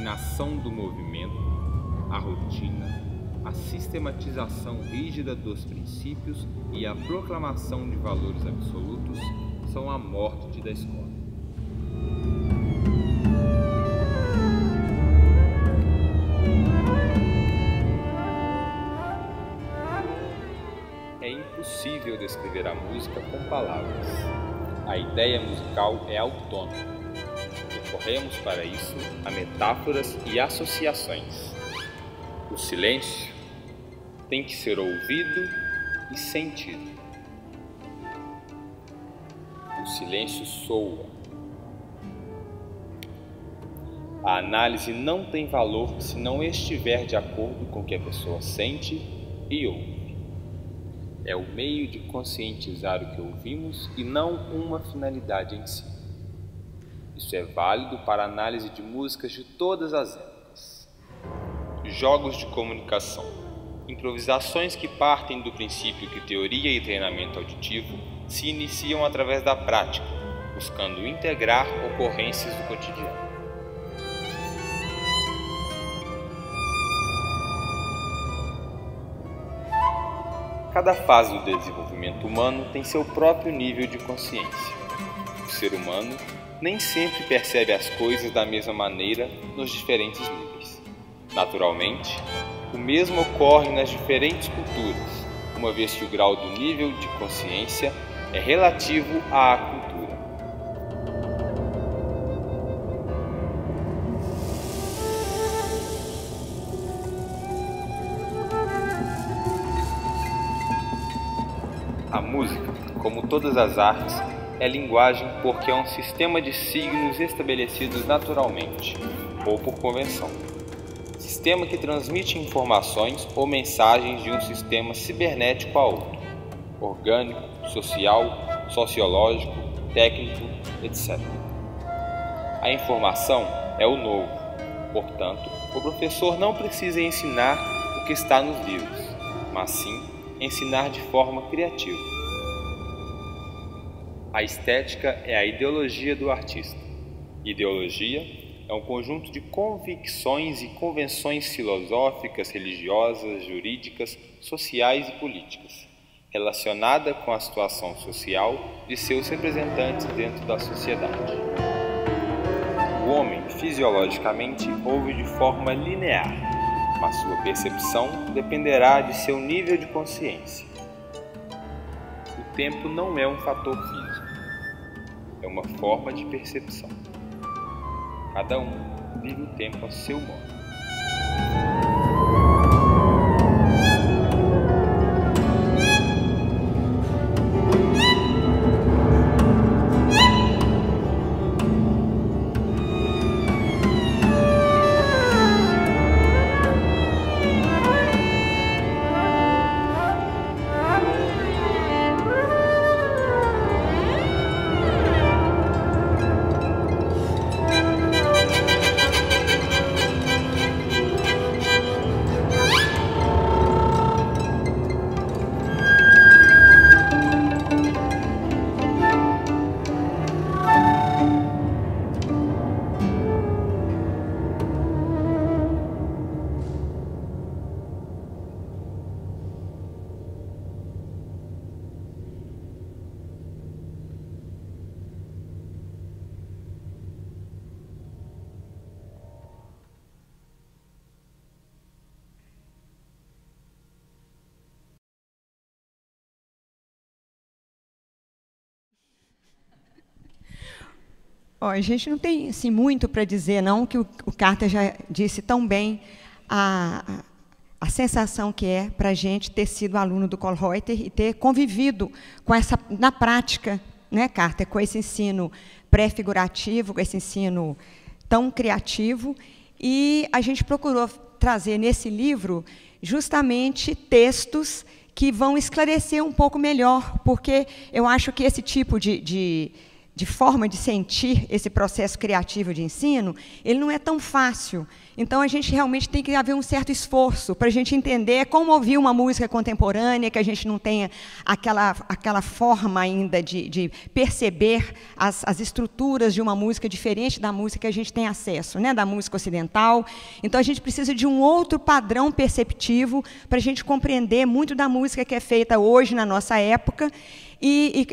determinação do movimento, a rotina, a sistematização rígida dos princípios e a proclamação de valores absolutos são a morte da escola. É impossível descrever a música com palavras. A ideia musical é autônoma. Recorremos para isso a metáforas e associações. O silêncio tem que ser ouvido e sentido. O silêncio soa. A análise não tem valor se não estiver de acordo com o que a pessoa sente e ouve. É o meio de conscientizar o que ouvimos e não uma finalidade em si. Isso é válido para a análise de músicas de todas as épocas. Jogos de comunicação. Improvisações que partem do princípio que teoria e treinamento auditivo se iniciam através da prática, buscando integrar ocorrências do cotidiano. Cada fase do desenvolvimento humano tem seu próprio nível de consciência. O ser humano nem sempre percebe as coisas da mesma maneira nos diferentes níveis. Naturalmente, o mesmo ocorre nas diferentes culturas, uma vez que o grau do nível de consciência é relativo à cultura. A música, como todas as artes, é linguagem porque é um sistema de signos estabelecidos naturalmente, ou por convenção. Sistema que transmite informações ou mensagens de um sistema cibernético a outro, orgânico, social, sociológico, técnico, etc. A informação é o novo, portanto, o professor não precisa ensinar o que está nos livros, mas sim ensinar de forma criativa. A estética é a ideologia do artista. Ideologia é um conjunto de convicções e convenções filosóficas, religiosas, jurídicas, sociais e políticas, relacionada com a situação social de seus representantes dentro da sociedade. O homem, fisiologicamente, ouve de forma linear, mas sua percepção dependerá de seu nível de consciência. O tempo não é um fator físico, é uma forma de percepção. Cada um vive o tempo a seu modo. Ó, a gente não tem assim, muito para dizer, não, que o Carter já disse tão bem a sensação que é para a gente ter sido aluno do Kohlreuter e ter convivido com essa, na prática, né, Carter, com esse ensino pré-figurativo, com esse ensino tão criativo. E a gente procurou trazer nesse livro justamente textos que vão esclarecer um pouco melhor, porque eu acho que esse tipo de forma de sentir esse processo criativo de ensino, ele não é tão fácil. Então, a gente realmente tem que haver um certo esforço para a gente entender como ouvir uma música contemporânea, que a gente não tenha aquela forma ainda de perceber as estruturas de uma música diferente da música que a gente tem acesso, né, da música ocidental. Então, a gente precisa de um outro padrão perceptivo para a gente compreender muito da música que é feita hoje, na nossa época. E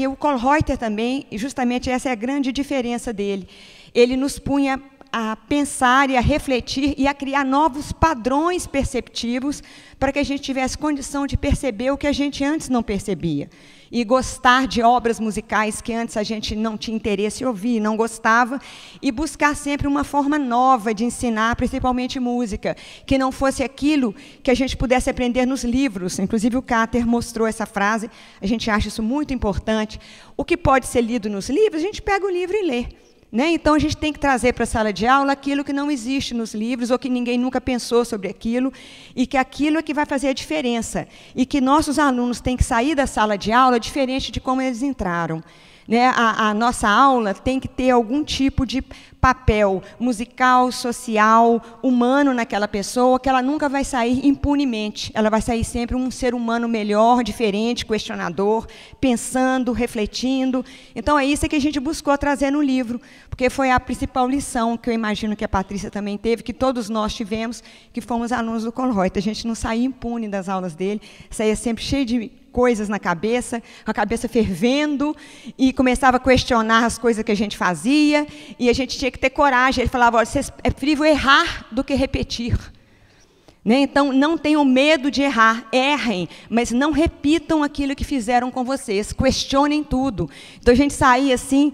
o Kölreuter também, justamente essa é a grande diferença dele. Ele nos punha a pensar e a refletir e a criar novos padrões perceptivos para que a gente tivesse condição de perceber o que a gente antes não percebia. E gostar de obras musicais que antes a gente não tinha interesse em ouvir, não gostava, e buscar sempre uma forma nova de ensinar, principalmente música, que não fosse aquilo que a gente pudesse aprender nos livros. Inclusive, o Cáter mostrou essa frase, a gente acha isso muito importante. O que pode ser lido nos livros, a gente pega o livro e lê. Né? Então, a gente tem que trazer para a sala de aula aquilo que não existe nos livros, ou que ninguém nunca pensou sobre aquilo, e que aquilo é que vai fazer a diferença. E que nossos alunos têm que sair da sala de aula diferente de como eles entraram. Né? A nossa aula tem que ter algum tipo de papel musical, social, humano naquela pessoa, que ela nunca vai sair impunemente. Ela vai sair sempre um ser humano melhor, diferente, questionador, pensando, refletindo. Então, é isso que a gente buscou trazer no livro, porque foi a principal lição que eu imagino que a Patrícia também teve, que todos nós tivemos, que fomos alunos do Kölreuter. A gente não saía impune das aulas dele, saía sempre cheio de coisas na cabeça, com a cabeça fervendo, e começava a questionar as coisas que a gente fazia, e a gente tinha que ter coragem. Ele falava, olha, é preferível errar do que repetir. Né? Então, não tenham medo de errar, errem, mas não repitam aquilo que fizeram com vocês, questionem tudo. Então, a gente saía assim,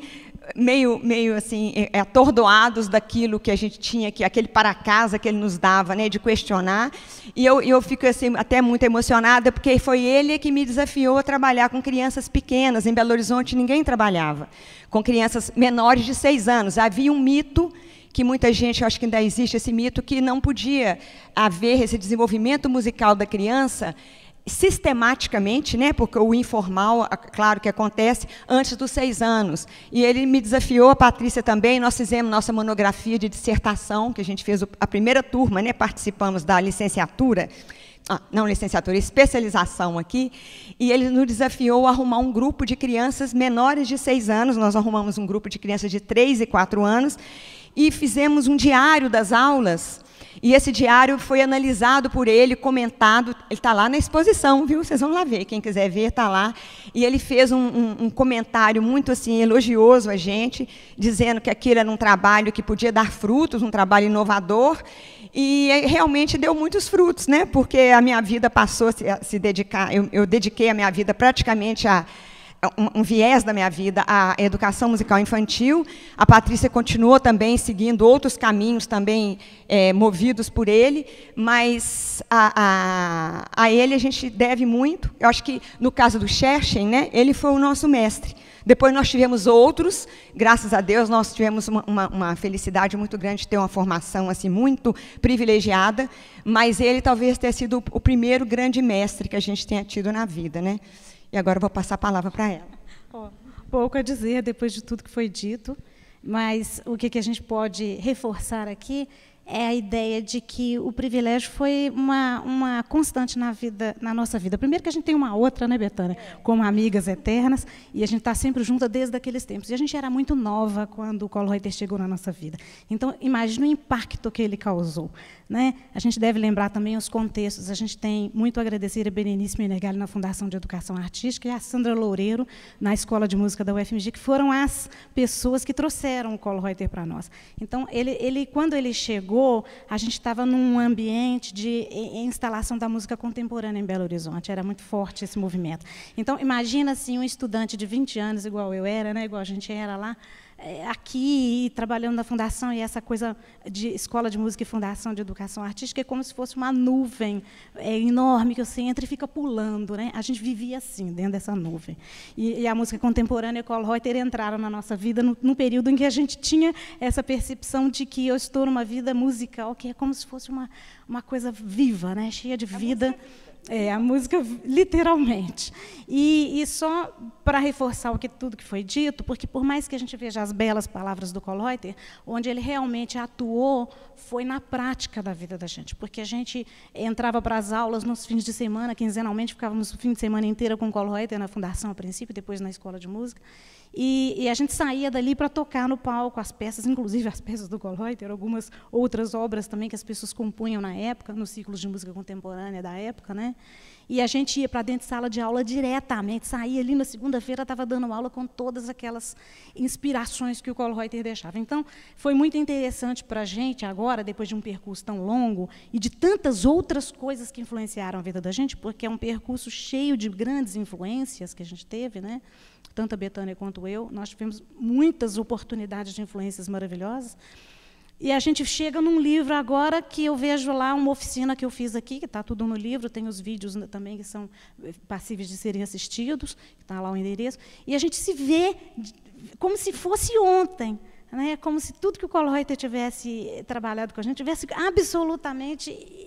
meio assim, atordoados daquilo que a gente tinha, aquele para-casa que ele nos dava, né, de questionar. E eu fico assim, até muito emocionada, porque foi ele que me desafiou a trabalhar com crianças pequenas. Em Belo Horizonte, ninguém trabalhava com crianças menores de 6 anos. Havia um mito, que muita gente, eu acho que ainda existe esse mito, que não podia haver esse desenvolvimento musical da criança sistematicamente, né, porque o informal, claro que acontece, antes dos 6 anos. E ele me desafiou, a Patrícia também, nós fizemos nossa monografia de dissertação, que a gente fez a primeira turma, né, participamos da licenciatura, não licenciatura, especialização aqui, e ele nos desafiou a arrumar um grupo de crianças menores de 6 anos, nós arrumamos um grupo de crianças de 3 e 4 anos, e fizemos um diário das aulas. E esse diário foi analisado por ele, comentado. Ele está lá na exposição, viu? Vocês vão lá ver, quem quiser ver, está lá. E ele fez um comentário muito assim, elogioso a gente, dizendo que aquilo era um trabalho que podia dar frutos, um trabalho inovador. E realmente deu muitos frutos, né? Porque a minha vida passou a se dedicar, eu dediquei a minha vida praticamente a um viés da minha vida, a educação musical infantil. A Patrícia continuou também seguindo outros caminhos também movidos por ele, mas a ele a gente deve muito. Eu acho que, no caso do Scherchen, né, ele foi o nosso mestre. Depois nós tivemos outros, graças a Deus, nós tivemos uma felicidade muito grande de ter uma formação assim, muito privilegiada, mas ele talvez tenha sido o primeiro grande mestre que a gente tenha tido na vida, né? E agora eu vou passar a palavra para ela. Pouco a dizer, depois de tudo que foi dito, mas o que a gente pode reforçar aqui é a ideia de que o privilégio foi uma constante na nossa vida. Primeiro que a gente tem uma outra, né, Betânia? Como amigas eternas, e a gente está sempre junta desde aqueles tempos. E a gente era muito nova quando o Kölreuter chegou na nossa vida. Então, imagina o impacto que ele causou. Né? A gente deve lembrar também os contextos. A gente tem muito a agradecer a Berenice Menegali na Fundação de Educação Artística e a Sandra Loureiro na Escola de Música da UFMG, que foram as pessoas que trouxeram o Kölreuter para nós. Então, quando ele chegou, a gente estava num ambiente de instalação da música contemporânea em Belo Horizonte. Era muito forte esse movimento. Então, imagina assim, um estudante de 20 anos, igual eu era, né, igual a gente era lá, aqui, trabalhando na fundação, e essa coisa de escola de música e fundação de educação artística é como se fosse uma nuvem enorme que você entra e fica pulando. Né? A gente vivia assim, dentro dessa nuvem. E a música contemporânea e o Kölreuter entraram na nossa vida no período em que a gente tinha essa percepção de que eu estou numa vida musical, que é como se fosse uma coisa viva, né? Cheia de vida. A música, literalmente. E só para reforçar tudo que foi dito, porque por mais que a gente veja as belas palavras do Kollhoiter, onde ele realmente atuou foi na prática da vida da gente, porque a gente entrava para as aulas nos fins de semana, quinzenalmente, ficávamos o fim de semana inteiro com o Kollhoiter na Fundação, a princípio, depois na Escola de Música, e a gente saía dali para tocar no palco as peças, inclusive as peças do Kollhoiter, algumas outras obras também que as pessoas compunham na época, nos ciclos de música contemporânea da época, né? E a gente ia para dentro de sala de aula diretamente, saía ali na segunda-feira, estava dando aula com todas aquelas inspirações que o Kollhoiter deixava. Então, foi muito interessante para a gente agora, depois de um percurso tão longo, e de tantas outras coisas que influenciaram a vida da gente, porque é um percurso cheio de grandes influências que a gente teve, né? Tanto a Bethânia quanto eu, nós tivemos muitas oportunidades de influências maravilhosas. E a gente chega num livro agora que eu vejo lá uma oficina que eu fiz aqui, que está tudo no livro, tem os vídeos também que são passíveis de serem assistidos, está lá o endereço, e a gente se vê como se fosse ontem, né? Como se tudo que o Kollhoiter tivesse trabalhado com a gente tivesse absolutamente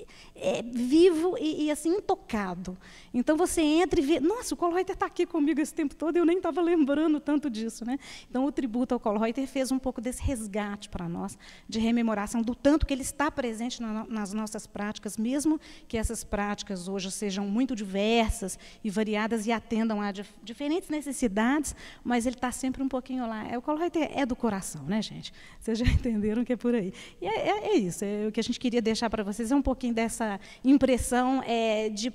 vivo e assim, intocado. Então, você entra e vê, nossa, o Kollhoiter está aqui comigo esse tempo todo, eu nem estava lembrando tanto disso, né? Então, o tributo ao Kollhoiter fez um pouco desse resgate para nós, de rememoração do tanto que ele está presente nas nossas práticas, mesmo que essas práticas hoje sejam muito diversas e variadas e atendam a diferentes necessidades, mas ele está sempre um pouquinho lá. O Kollhoiter é do coração, né, gente? Vocês já entenderam que é por aí. E é isso, o que a gente queria deixar para vocês é um pouquinho dessa impressão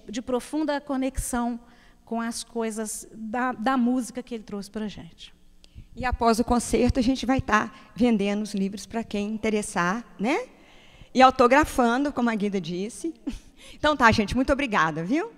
de profunda conexão com as coisas da música que ele trouxe para a gente. E após o concerto, a gente vai estar vendendo os livros para quem interessar, né? E autografando, como a Guida disse. Então tá, gente, muito obrigada, viu?